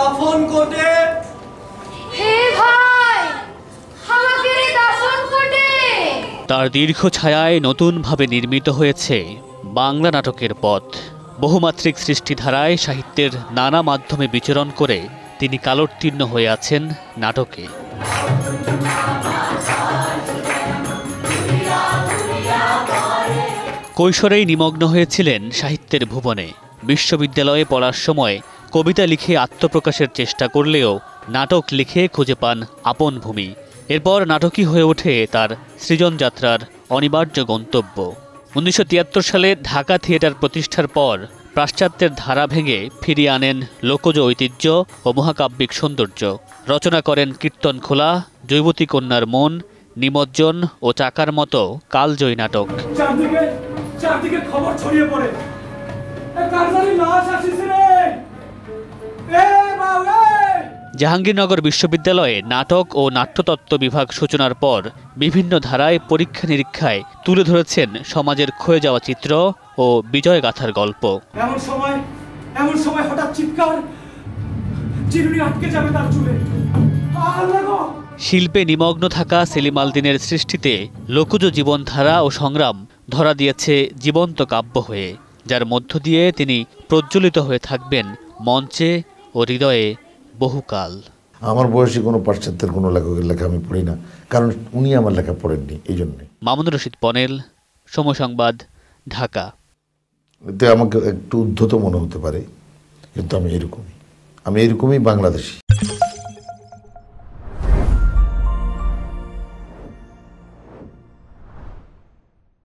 দাফন কোটে। হে ভাই, আমাকে দাফন কোটে। তার দীর্ঘ ছায়ায় নতুনভাবে নির্মিত হয়েছে বাংলা নাটকের পথ। বহুমাত্রিক সৃষ্টিধারায় সাহিত্যের নানা মাধ্যমে বিচরণ করে তিনি কালোত্তীর্ণ হয়ে আছেন নাটকে। কৈশোরেই নিমগ্ন হয়েছিলেন সাহিত্যের ভুবনে। বিশ্ববিদ্যালয়ে পড়ার সময় কবিতা লিখে আত্মপ্রকাশের চেষ্টা করলেও নাটক লিখে খুঁজে পান আপন ভূমি। এরপর নাটকই হয়ে ওঠে তার সৃজনযাত্রার অনিবার্য গন্তব্য। 1973 সালে ঢাকা থিয়েটার প্রতিষ্ঠার পর পাশ্চাত্যের ধারা ভেঙে ফিরিয়ে আনেন লোকজ ঐতিহ্য ও মহাকাব্যিক সৌন্দর্য। রচনা করেন কীর্তনখোলা, জৈবতী কন্যার মন, নিমজ্জন ও চাকার মতো কালজয়ী নাটক। চারদিকে খবর ছড়িয়ে পড়ে, লাশ আসিছে রে। জাহাঙ্গীরনগর বিশ্ববিদ্যালয়ে নাটক ও নাট্যতত্ত্ব বিভাগ সূচনার পর বিভিন্ন ধারায় পরীক্ষা নিরীক্ষায় তুলে ধরেছেন সমাজের ক্ষয়ে যাওয়া চিত্র ও বিজয়গাথার গল্প। এমন সময় হঠাৎ চিৎকার, চিরুনি আটকে যাবে তার চুলে। শিল্পে নিমগ্ন থাকা সেলিম আল দীনের সৃষ্টিতে লোকজ জীবনধারা ও সংগ্রাম ধরা দিয়েছে জীবন্ত কাব্য হয়ে, যার মধ্য দিয়ে তিনি প্রজ্বলিত হয়ে থাকবেন মঞ্চে ও হৃদয়ে বহুকাল। আমার বয়সী কোনো পাশ্চাত্যের কোনো লেখকের লেখা আমি পড়ি না, কারণ উনি আমার লেখা পড়েননি, এই জন্যে। মামুনুর রশিদ পনেল, সময় সংবাদ, ঢাকা। এতে আমাকে একটু উদ্ধত মনে হতে পারে, কিন্তু আমি এরকমই বাংলাদেশি।